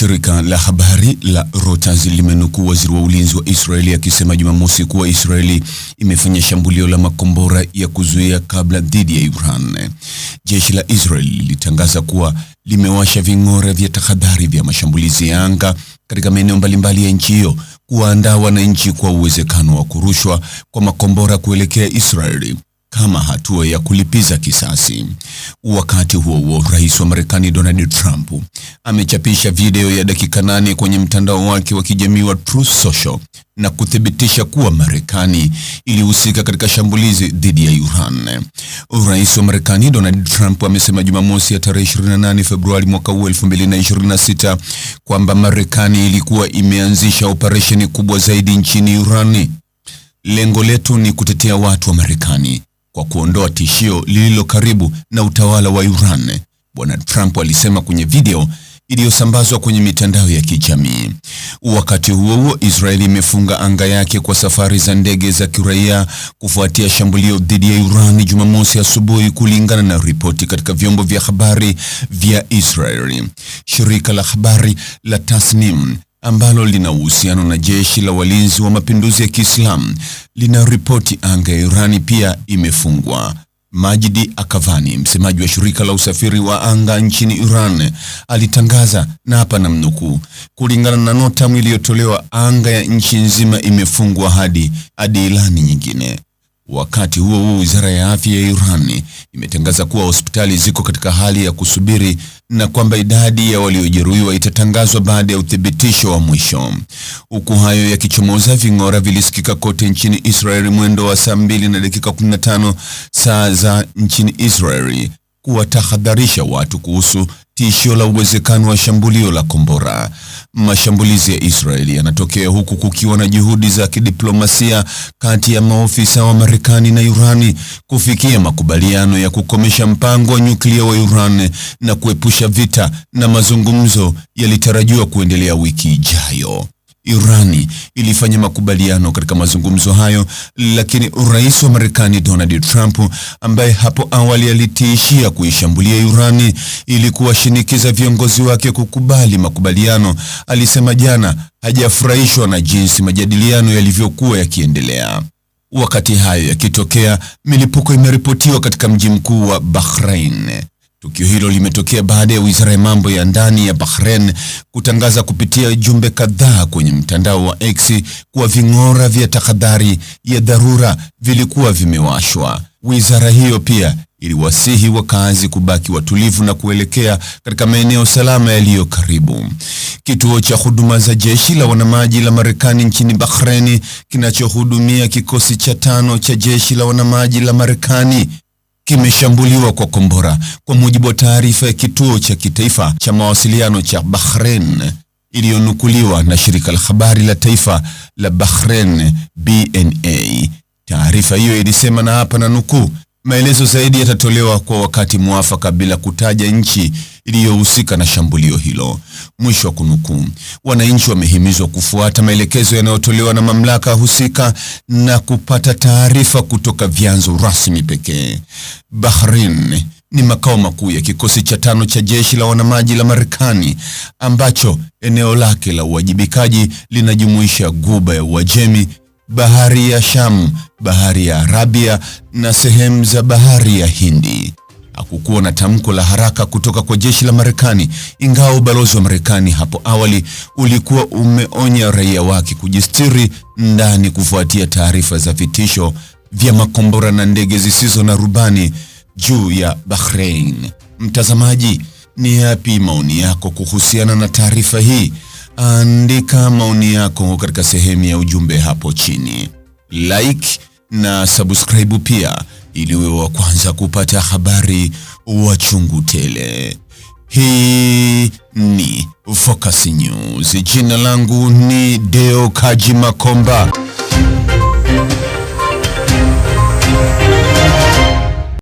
Shirika la habari la Reuters limenukuu waziri wa ulinzi wa Israeli akisema Jumamosi kuwa Israeli imefanya shambulio la makombora ya kuzuia kabla dhidi ya Iran. Jeshi la Israeli lilitangaza kuwa limewasha ving'ora vya tahadhari vya mashambulizi ya anga katika maeneo mbalimbali ya nchi hiyo, kuwaandaa wananchi kwa uwezekano wa kurushwa kwa makombora kuelekea Israeli kama hatua ya kulipiza kisasi. Wakati huo huo, Rais wa Marekani Donald Trump amechapisha video ya dakika 8 kwenye mtandao wake wa kijamii wa Truth Social na kuthibitisha kuwa Marekani ilihusika katika shambulizi dhidi ya Iran. Rais wa Marekani Donald Trump amesema Jumamosi ya tarehe 28 Februari mwaka 2026 kwamba Marekani ilikuwa imeanzisha operesheni kubwa zaidi nchini Iran. Lengo letu ni kutetea watu wa Marekani kwa kuondoa tishio lililo karibu na utawala wa Iran, Bwana Trump alisema kwenye video iliyosambazwa kwenye mitandao ya kijamii. Wakati huo huo, Israeli imefunga anga yake kwa safari za ndege za kiraia kufuatia shambulio dhidi ya Iran Jumamosi asubuhi, kulingana na ripoti katika vyombo vya habari vya Israeli. Shirika la habari la Tasnim ambalo lina uhusiano na jeshi la walinzi wa mapinduzi ya Kiislamu linaripoti anga ya Irani pia imefungwa. Majdi Akavani, msemaji wa shirika la usafiri wa anga nchini Iran, alitangaza, na hapa namnukuu, kulingana na nota iliyotolewa, anga ya nchi nzima imefungwa hadi ilani nyingine. Wakati huo huo, Wizara ya Afya ya Iran imetangaza kuwa hospitali ziko katika hali ya kusubiri na kwamba idadi ya waliojeruhiwa itatangazwa baada ya uthibitisho wa mwisho. Huku hayo yakichomoza, ving'ora vilisikika kote nchini Israeli mwendo wa saa 2:15 saa za nchini Israeli, kuwatahadharisha watu kuhusu tishio la uwezekano wa shambulio la kombora. Mashambulizi ya Israeli yanatokea huku kukiwa na juhudi za kidiplomasia kati ya maofisa wa Marekani na Irani kufikia makubaliano ya kukomesha mpango wa nyuklia wa Iran na kuepusha vita, na mazungumzo yalitarajiwa kuendelea wiki ijayo. Irani ilifanya makubaliano katika mazungumzo hayo, lakini Rais wa Marekani Donald Trump, ambaye hapo awali alitishia kuishambulia Irani ili kuwashinikiza viongozi wake kukubali makubaliano, alisema jana hajafurahishwa na jinsi majadiliano yalivyokuwa yakiendelea. Wakati hayo yakitokea, milipuko imeripotiwa katika mji mkuu wa Bahrain. Tukio hilo limetokea baada ya Wizara ya Mambo ya Ndani ya Bahrain kutangaza kupitia jumbe kadhaa kwenye mtandao wa X kuwa ving'ora vya tahadhari ya dharura vilikuwa vimewashwa. Wizara hiyo pia iliwasihi wakazi kubaki watulivu na kuelekea katika maeneo salama yaliyo karibu. Kituo cha huduma za jeshi la wanamaji la Marekani nchini Bahrain, kinachohudumia kikosi cha 5 cha jeshi la wanamaji la Marekani, kimeshambuliwa kwa kombora, kwa mujibu wa taarifa ya kituo cha kitaifa cha mawasiliano cha Bahrain iliyonukuliwa na shirika la habari la taifa la Bahrain BNA. Taarifa hiyo ilisema, na hapa na nukuu, maelezo zaidi yatatolewa kwa wakati mwafaka bila kutaja nchi iliyohusika na shambulio hilo, mwisho wa kunukuu. Wananchi wamehimizwa kufuata maelekezo yanayotolewa na mamlaka husika na kupata taarifa kutoka vyanzo rasmi pekee. Bahrain ni makao makuu ya kikosi cha 5 cha jeshi la wanamaji la Marekani, ambacho eneo lake la uwajibikaji linajumuisha Ghuba ya Uajemi, Bahari ya Shamu, Bahari ya Arabia na sehemu za Bahari ya Hindi. Hakukuwa na tamko la haraka kutoka kwa jeshi la Marekani, ingawa ubalozi wa Marekani hapo awali ulikuwa umeonya raia wake kujistiri ndani kufuatia taarifa za vitisho vya makombora na ndege zisizo na rubani juu ya Bahrain. Mtazamaji, ni yapi maoni yako kuhusiana na taarifa hii? Andika maoni yako katika sehemu ya ujumbe hapo chini. Like na subscribe pia, ili uwe wa kwanza kupata habari wa chungu tele. Hii ni Focus News. Jina langu ni Deo Kaji Makomba.